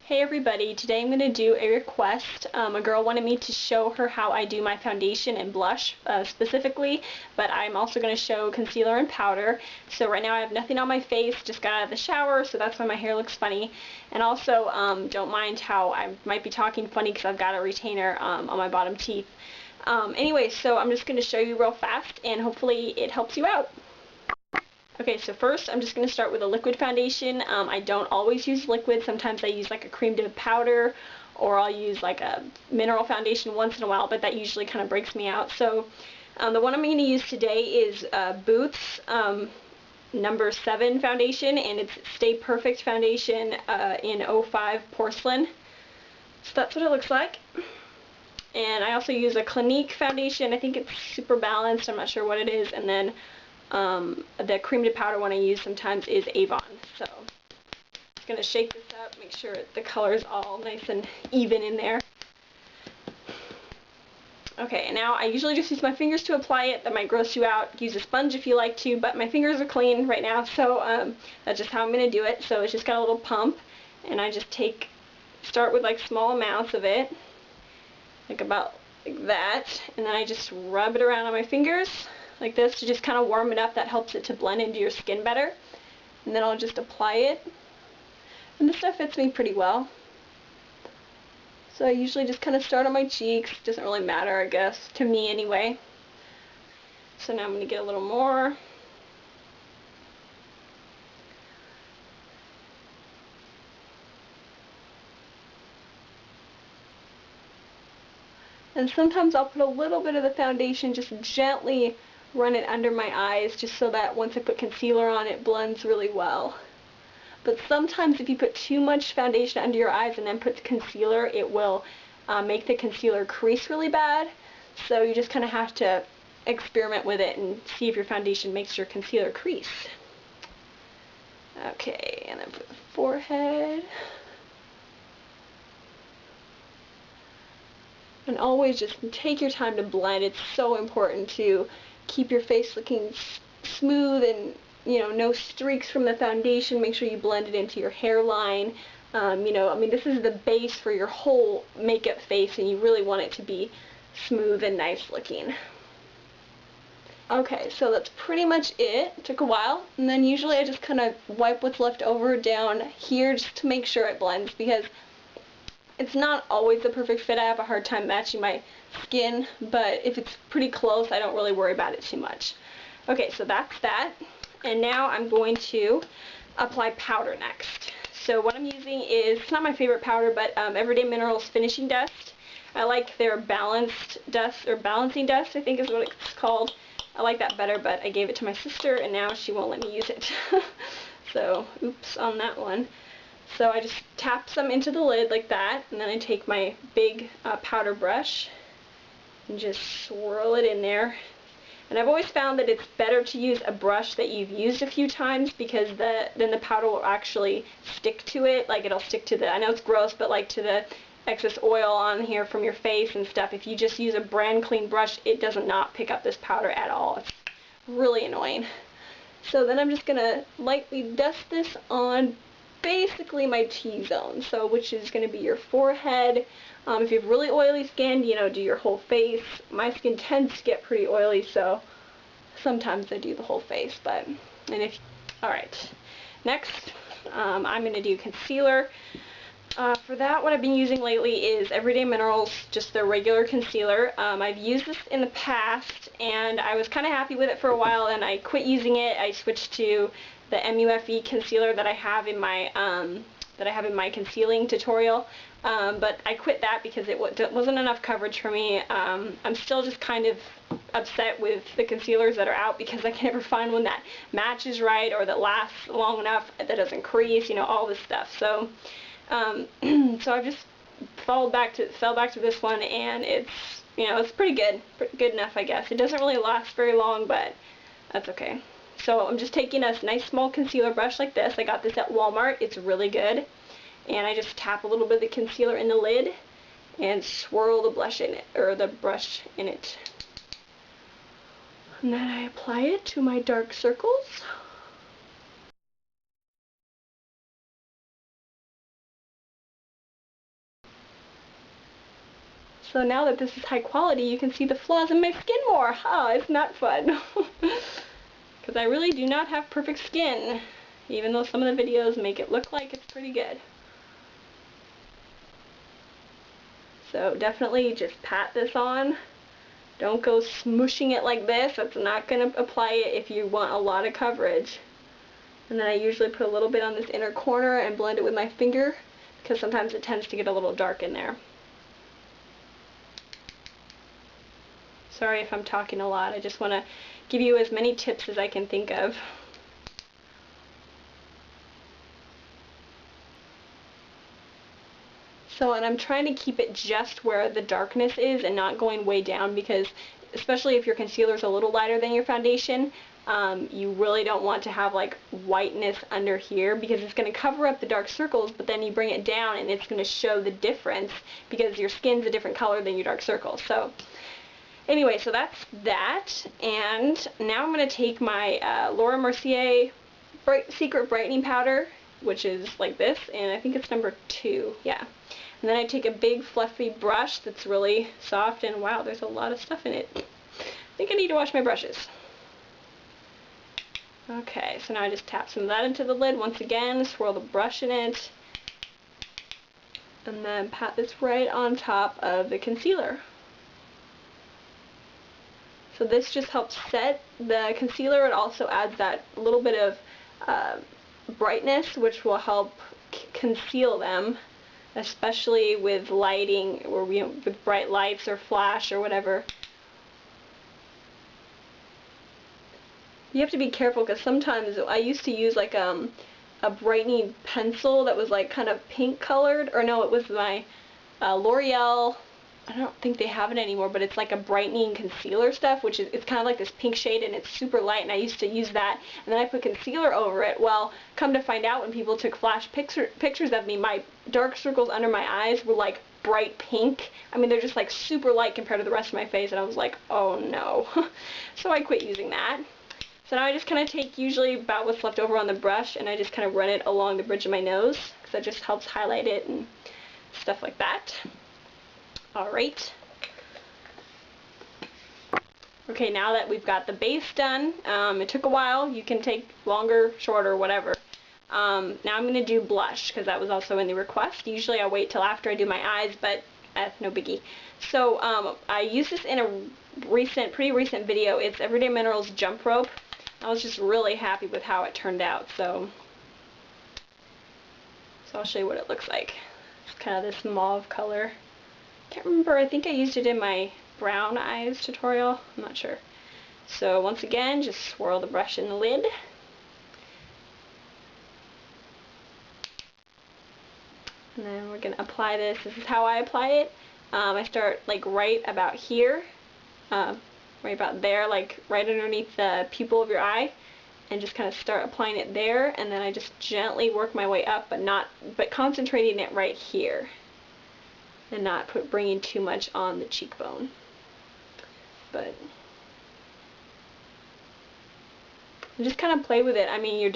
Hey everybody, today I'm going to do a request. A girl wanted me to show her how I do my foundation and blush specifically, but I'm also going to show concealer and powder. So right now I have nothing on my face, just got out of the shower, so that's why my hair looks funny. And also, don't mind how I might be talking funny because I've got a retainer on my bottom teeth. Anyway, so I'm just going to show you real fast and hopefully it helps you out. Okay, so first I'm just going to start with a liquid foundation. I don't always use liquid. Sometimes I use like a cream dip powder, or I'll use like a mineral foundation once in a while, but that usually kind of breaks me out. So the one I'm going to use today is Booth's number 7 foundation, and it's Stay Perfect foundation in 05 porcelain. So that's what it looks like. And I also use a Clinique foundation. I think it's Super Balanced. I'm not sure what it is. And then the cream to powder one I use sometimes is Avon. So I'm just going to shake this up, make sure the color is all nice and even in there. Okay, and now I usually just use my fingers to apply it. That might gross you out. Use a sponge if you like to, but my fingers are clean right now, so that's just how I'm going to do it. So it's just got a little pump, and I just start with like small amounts of it, like about like that, and then I just rub it around on my fingers like this to just kind of warm it up. That helps it to blend into your skin better. And then I'll just apply it. And this stuff fits me pretty well. So I usually just kind of start on my cheeks. Doesn't really matter, I guess, to me anyway. So now I'm going to get a little more. And sometimes I'll put a little bit of the foundation, just gently run it under my eyes, just so that once I put concealer on, it blends really well. But sometimes if you put too much foundation under your eyes and then put concealer, it will make the concealer crease really bad. So you just kind of have to experiment with it and see if your foundation makes your concealer crease. Okay, and then for the forehead. And always just take your time to blend. It's so important to keep your face looking smooth and, you know, no streaks from the foundation. Make sure you blend it into your hairline. You know, I mean, this is the base for your whole makeup face, and you really want it to be smooth and nice looking. Okay, so that's pretty much it. It took a while, and then usually I just kind of wipe what's left over down here just to make sure it blends, because it's not always the perfect fit. I have a hard time matching my skin, but if it's pretty close, I don't really worry about it too much. Okay, so that's that. And now I'm going to apply powder next. So what I'm using is, it's not my favorite powder, but Everyday Minerals Finishing Dust. I like their Balanced Dust, or Balancing Dust, I think is what it's called. I like that better, but I gave it to my sister, and now she won't let me use it. So, oops on that one. So I just tap some into the lid like that, and then I take my big powder brush and just swirl it in there. And I've always found that it's better to use a brush that you've used a few times, because then the powder will actually stick to it. Like, it'll stick to I know it's gross, but like to the excess oil on here from your face and stuff. If you just use a brand clean brush, it does not pick up this powder at all. It's really annoying. So then I'm just going to lightly dust this on basically my T-zone, so which is going to be your forehead. If you have really oily skin, you know, do your whole face. My skin tends to get pretty oily, so sometimes I do the whole face. Alright, next I'm going to do concealer. For that, what I've been using lately is Everyday Minerals, just their regular concealer. I've used this in the past, and I was kind of happy with it for a while, and I quit using it. I switched to the MUFE concealer that I have in my concealing tutorial, but I quit that because it wasn't enough coverage for me. I'm still just kind of upset with the concealers that are out, because I can never find one that matches right or that lasts long enough, that doesn't crease, you know, all this stuff. So so I've just fell back to this one, and it's, you know, it's pretty good enough, I guess. It doesn't really last very long, but that's okay. So I'm just taking a nice small concealer brush like this. I got this at Walmart. It's really good. And I just tap a little bit of the concealer in the lid and swirl the blush in it, or the brush in it. And then I apply it to my dark circles. So now that this is high quality, you can see the flaws in my skin more. Oh, it's not fun. Because I really do not have perfect skin, even though some of the videos make it look like it's pretty good. So definitely just pat this on. Don't go smooshing it like this. That's not going to apply it if you want a lot of coverage. And then I usually put a little bit on this inner corner and blend it with my finger, because sometimes it tends to get a little dark in there. Sorry if I'm talking a lot. I just want to give you as many tips as I can think of. So, and I'm trying to keep it just where the darkness is and not going way down, because especially if your concealer is a little lighter than your foundation, you really don't want to have like whiteness under here, because it's going to cover up the dark circles, but then you bring it down and it's going to show the difference because your skin's a different color than your dark circles. So anyway, so that's that, and now I'm going to take my Laura Mercier Secret Brightening Powder, which is like this, and I think it's number 2, yeah. And then I take a big fluffy brush that's really soft, and wow, there's a lot of stuff in it. I think I need to wash my brushes. Okay, so now I just tap some of that into the lid once again, swirl the brush in it, and then pat this right on top of the concealer. So this just helps set the concealer. It also adds that little bit of brightness, which will help conceal them, especially with lighting or with bright lights or flash or whatever. You have to be careful, because sometimes I used to use like a brightening pencil that was like kind of pink colored, or no, it was my L'Oreal. I don't think they have it anymore, but it's like a brightening concealer stuff, which is, it's kind of like this pink shade, and it's super light, and I used to use that, and then I put concealer over it. Well, come to find out, when people took flash pictures of me, my dark circles under my eyes were like bright pink. I mean, they're just like super light compared to the rest of my face, and I was like, oh no. So I quit using that. So now I just kind of take usually about what's left over on the brush, and I just kind of run it along the bridge of my nose, because that just helps highlight it and stuff like that. Alright. Okay, now that we've got the base done, it took a while. You can take longer, shorter, whatever. Now I'm going to do blush, because that was also in the request. Usually I wait till after I do my eyes, but no biggie. So I used this in a pretty recent video. It's Everyday Minerals Jump Rope. I was just really happy with how it turned out. So I'll show you what it looks like. It's kind of this mauve color. Can't remember, I think I used it in my brown eyes tutorial, I'm not sure. So once again, just swirl the brush in the lid. And then we're going to apply this. This is how I apply it. I start like right about here, right about there, like right underneath the pupil of your eye, and just kind of start applying it there, and then I just gently work my way up, but concentrating it right here, and not bringing too much on the cheekbone. But just kind of play with it. I mean,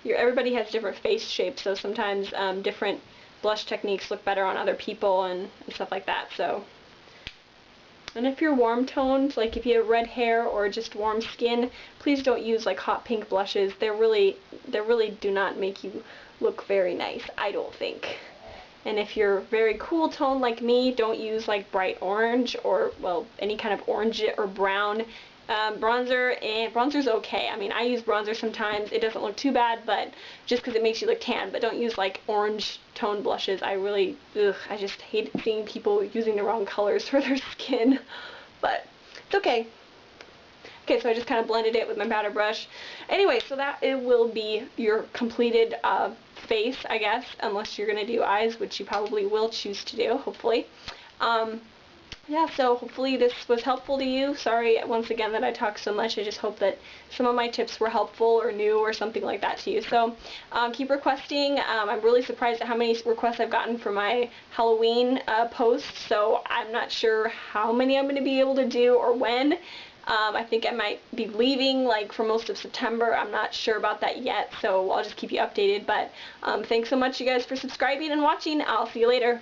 everybody has different face shapes, so sometimes different blush techniques look better on other people and stuff like that. So, and if you're warm toned, like if you have red hair or just warm skin, please don't use like hot pink blushes. They really do not make you look very nice, I don't think. And if you're very cool toned like me, don't use like bright orange or, well, any kind of orange or brown bronzer. And bronzer's okay. I mean, I use bronzer sometimes. It doesn't look too bad, but just because it makes you look tan. But don't use like orange toned blushes. I just hate seeing people using the wrong colors for their skin. But it's okay. Okay, so I just kind of blended it with my powder brush. Anyway, so that it will be your completed face, I guess, unless you're going to do eyes, which you probably will choose to do, hopefully. Yeah, so hopefully this was helpful to you. Sorry once again that I talked so much. I just hope that some of my tips were helpful or new or something like that to you. So keep requesting. I'm really surprised at how many requests I've gotten for my Halloween posts, so I'm not sure how many I'm going to be able to do or when. I think I might be leaving like for most of September. I'm not sure about that yet, so I'll just keep you updated. But thanks so much, you guys, for subscribing and watching. I'll see you later.